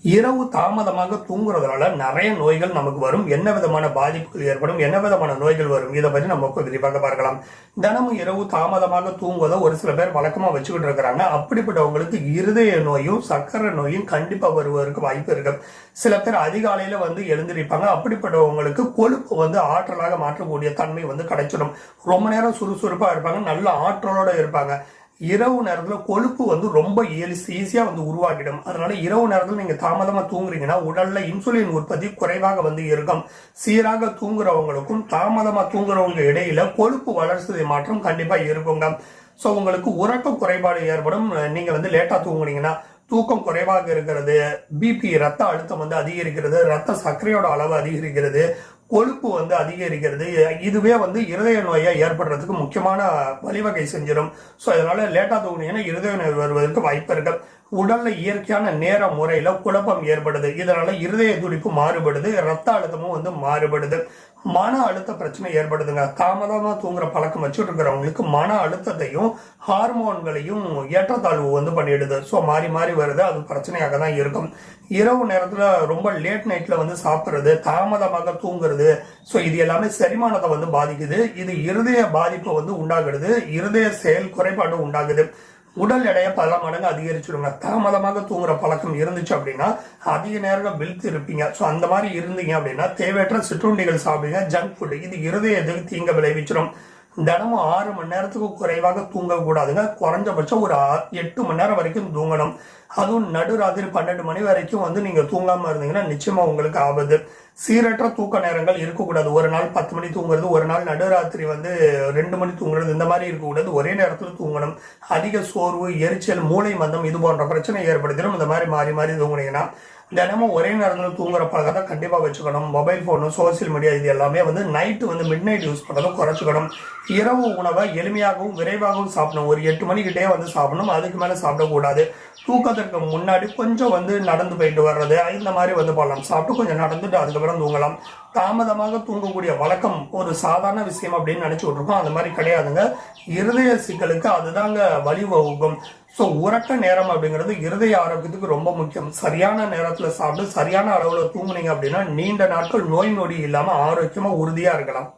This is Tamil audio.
இரவு தாமதமாக தூங்குறதுனால நிறைய நோய்கள் நமக்கு வரும். என்ன விதமான பாதிப்புகள் ஏற்படும், என்ன விதமான நோய்கள் வரும், இதை பற்றி நம்ம விரிவாக பார்க்கலாம். தினமும் இரவு தாமதமாக தூங்குவதை ஒரு சில பேர் வழக்கமா வச்சுக்கிட்டு இருக்கிறாங்க. அப்படிப்பட்டவங்களுக்கு இருதய நோயும் சர்க்கரை நோயும் கண்டிப்பா வருவதற்கு வாய்ப்பு இருக்கு. சில பேர் அதிகாலையில எழுந்திருப்பாங்க. அப்படிப்பட்டவங்களுக்கு கொழுப்பு ஆற்றலாக மாற்றக்கூடிய தன்மை கிடைச்சிடும். ரொம்ப நேரம் சுறுசுறுப்பா இருப்பாங்க, நல்ல ஆற்றலோட இருப்பாங்க. இரவு நேரத்துல கொழுப்பு ரொம்ப ஈஸியா உருவாக்கிடும். அதனால இரவு நேரத்துல நீங்க தாமதமா தூங்குறீங்கன்னா உடல்ல இன்சுலின் உற்பத்தி குறைவாக இருக்கும். சீராக தூங்குறவங்களுக்கும் தாமதமா தூங்குறவங்க இடையில கொழுப்பு வளர்ச்சிதை மாற்றம் கண்டிப்பா இருக்குங்க. சோ உங்களுக்கு உறக்க குறைபாடு ஏற்படும். நீங்க லேட்டா தூங்குனீங்கன்னா தூக்கம் குறைவாக இருக்கிறது, பிபி ரத்த அழுத்தம் அதிகரிக்கிறது, ரத்த சர்க்கரையோட அளவு அதிகரிக்கிறது, கொழுப்பு அதிகரிக்கிறது. இதுவே இருதய நோயை ஏற்படுறதுக்கு முக்கியமான வழிவகை செஞ்சிடும். ஸோ அதனால லேட்டா தூங்குனீங்கன்னா இருதய நோய் வருவதற்கு வாய்ப்பு இருக்கு. உடல்ல இயற்கையான நேர முறையில குழப்பம் ஏற்படுது. இதனால இருதய துடிப்பு மாறுபடுது, ரத்த அழுத்தமும் மாறுபடுது. மன அழுத்த பிரச்சனை ஏற்படுதுங்க. தாமதமா தூங்குற பழக்கம் வச்சுட்டு இருக்கிறவங்களுக்கு மன அழுத்தத்தையும் ஹார்மோன்களையும் ஏற்றத்தாழ்வு பண்ணிடுது. ஸோ மாறி மாறி வருது, அது பிரச்சனையாக தான் இருக்கும். இரவு நேரத்துல ரொம்ப லேட் நைட்ல சாப்பிடுறது, தாமதமாக தூங்குறது, ஸோ இது எல்லாமே செரிமானத்தை பாதிக்குது. இது இருதய பாதிப்பு உண்டாகுது, இருதய செயல் குறைபாடு உண்டாகுது. உடல் எடையை பல மடங்கு அதிகரிச்சிடுங்க. தாமதமாக தூங்குற பழக்கம் இருந்துச்சு அப்படின்னா அதிக நேரம் விழுத்து இருப்பீங்க. ஸோ அந்த மாதிரி இருந்தீங்க அப்படின்னா தேவையற்ற சிற்றுண்டிகள் சாப்பிடுங்க, ஜங்க் ஃபுட். இது இருதயத்துக்கு தீங்க விளைவிச்சிடும். தினமும் 6 மணி நேரத்துக்கு குறைவாக தூங்க கூடாதுங்க. குறைஞ்சபட்சம் ஒரு 8 மணி நேரம் வரைக்கும் தூங்கணும். அதுவும் நடுராத்திரி 12 மணி வரைக்கும் நீங்க தூங்காம இருந்தீங்கன்னா நிச்சயமா உங்களுக்கு ஆபத்து. சீரற்ற தூக்க நேரங்கள் இருக்கக்கூடாது. ஒரு நாள் 10 மணி தூங்குறது, ஒரு நாள் நடுராத்திரி 2 மணி தூங்குறது, இந்த மாதிரி இருக்கக்கூடாது. ஒரே நேரத்தில் தூங்கணும். அதிக சோர்வு, எரிச்சல், மூளை மந்தம் இது போன்ற பிரச்சனை ஏற்படுத்திடும். இந்த மாதிரி மாறி மாறி தூங்குனீங்கன்னா தினமும் ஒரே நேரத்தில் தூங்குற பழக்கத்தை கண்டிப்பா வச்சுக்கணும். மொபைல் போனு, சோசியல் மீடியா இது எல்லாமே நைட்டு மிட் நைட் யூஸ் பண்றதை குறைச்சிக்கணும். இரவு உணவை எளிமையாகவும் விரைவாகவும் சாப்பிடணும். ஒரு 8 மணிக்கிட்டே சாப்பிடணும், அதுக்கு மேல சாப்பிடக்கூடாது. தூக்கத்திற்கு முன்னாடி கொஞ்சம் நடந்து போயிட்டு வர்றது, இந்த மாதிரி பண்ணலாம். சாப்பிட்டு கொஞ்சம் நடந்துட்டு அதுக்கப்புறம் தூங்கலாம். தாமதமாக தூங்கக்கூடிய வழக்கம் ஒரு சாதாரண விஷயம் அப்படின்னு நினைச்சு விட்டுருக்கோம். அந்த மாதிரி கிடையாதுங்க. இருதய சிக்கலுக்கு அதுதாங்க வழிவகுக்கும். ஸோ உறக்க நேரம் அப்படிங்கிறது இருதய ஆரோக்கியத்துக்கு ரொம்ப முக்கியம். சரியான நேரத்துல சாப்பிட்டு சரியான அளவுல தூங்குனீங்க அப்படின்னா நீண்ட நாட்கள் நோய் நொடி இல்லாம ஆரோக்கியமா உறுதியா இருக்கலாம்.